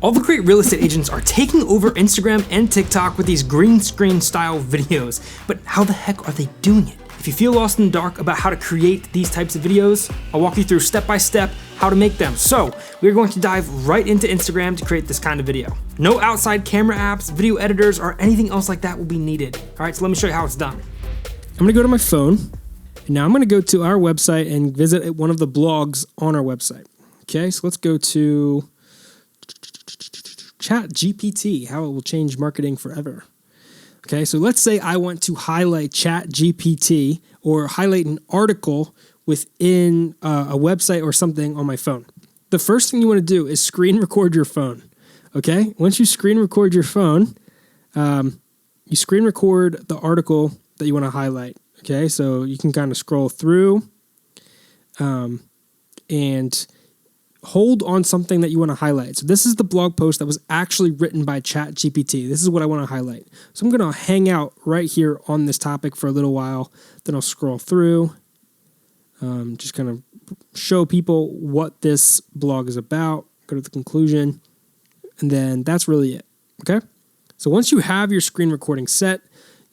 All the great real estate agents are taking over Instagram and TikTok with these green screen style videos, but how the heck are they doing it? If you feel lost in the dark about how to create these types of videos, I'll walk you through step by step how to make them. So we're going to dive right into Instagram to create this kind of video. No outside camera apps, video editors, or anything else like that will be needed. All right, so let me show you how it's done. I'm gonna go to my phone, and now I'm gonna go to our website and visit one of the blogs on our website. Okay, so let's go to ChatGPT, how it will change marketing forever. Okay, so let's say I want to highlight ChatGPT or highlight an article within a website or something on my phone. The first thing you want to do is screen record your phone. Okay, once you screen record your phone, you screen record the article that you want to highlight. Okay, so you can kind of scroll through and hold on something that you want to highlight. So this is the blog post that was actually written by ChatGPT. This is what I want to highlight. So I'm going to hang out right here on this topic for a little while. Then I'll scroll through, just kind of show people what this blog is about, go to the conclusion, and then that's really it. Okay? So once you have your screen recording set,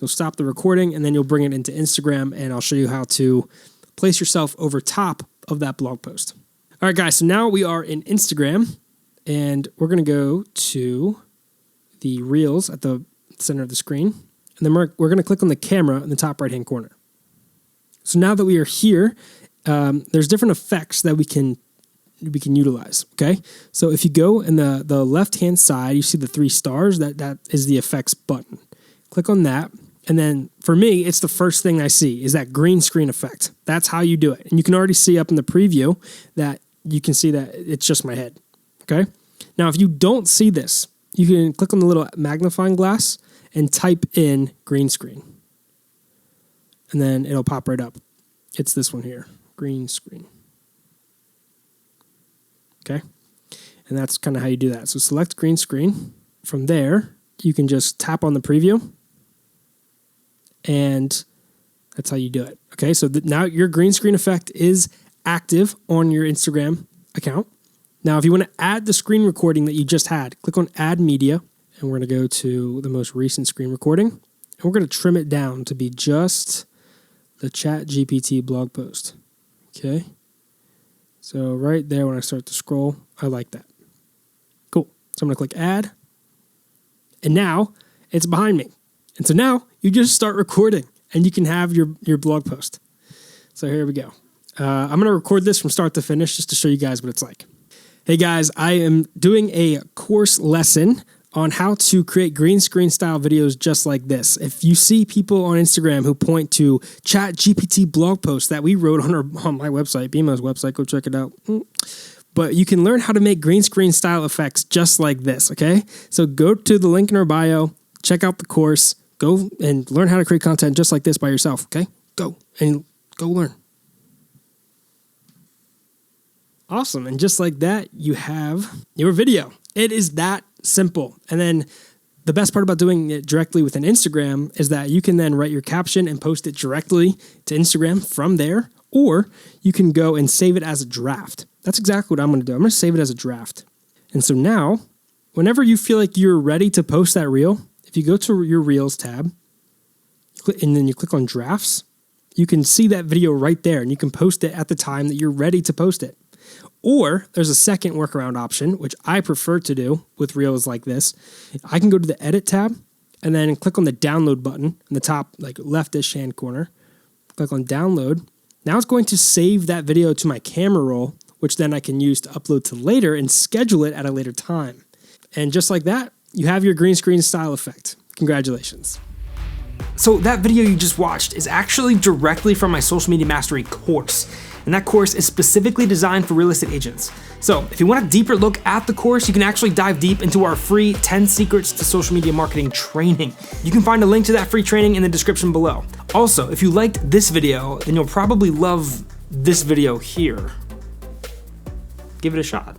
you'll stop the recording and then you'll bring it into Instagram, and I'll show you how to place yourself over top of that blog post. All right, guys, so now we are in Instagram, and we're going to go to the Reels at the center of the screen, and then we're going to click on the camera in the top right-hand corner. So now that we are here, there's different effects that we can utilize, okay? So if you go in the left-hand side, you see the 3 stars. That is the effects button. Click on that. And then for me, it's the first thing I see is that green screen effect. That's how you do it. And you can already see up in the preview that you can see that it's just my head, okay? Now, if you don't see this, you can click on the little magnifying glass and type in green screen. And then it'll pop right up. It's this one here, green screen. Okay? And that's kind of how you do that. So select green screen. From there, you can just tap on the preview. And that's how you do it. Okay, so now your green screen effect is active on your Instagram account. Now, if you want to add the screen recording that you just had, click on Add Media, and we're going to go to the most recent screen recording, and we're going to trim it down to be just the ChatGPT blog post. Okay, so right there when I start to scroll, I like that. Cool. So I'm going to click Add, and now it's behind me. And so now you just start recording and you can have your blog post. So here we go. I'm going to record this from start to finish just to show you guys what it's like. Hey guys, I am doing a course lesson on how to create green screen style videos just like this. If you see people on Instagram who point to ChatGPT blog posts that we wrote on my website, BMO's website, go check it out. But you can learn how to make green screen style effects just like this, okay? So go to the link in our bio, check out the course, go and learn how to create content just like this by yourself, okay? Go and go learn. Awesome, and just like that, you have your video. It is that simple. And then the best part about doing it directly within Instagram is that you can then write your caption and post it directly to Instagram from there, or you can go and save it as a draft. That's exactly what I'm going to do. I'm going to save it as a draft. And so now, whenever you feel like you're ready to post that reel, if you go to your Reels tab, and then you click on Drafts, you can see that video right there, and you can post it at the time that you're ready to post it. Or there's a second workaround option, which I prefer to do with Reels like this. I can go to the Edit tab, and then click on the Download button in the top leftish hand corner. Click on Download. Now it's going to save that video to my camera roll, which then I can use to upload to later and schedule it at a later time. And just like that, you have your green screen style effect. Congratulations. So that video you just watched is actually directly from my Social Media Mastery course. And that course is specifically designed for real estate agents. So if you want a deeper look at the course, you can actually dive deep into our free 10 Secrets to Social Media Marketing training. You can find a link to that free training in the description below. Also, if you liked this video, then you'll probably love this video here. Give it a shot.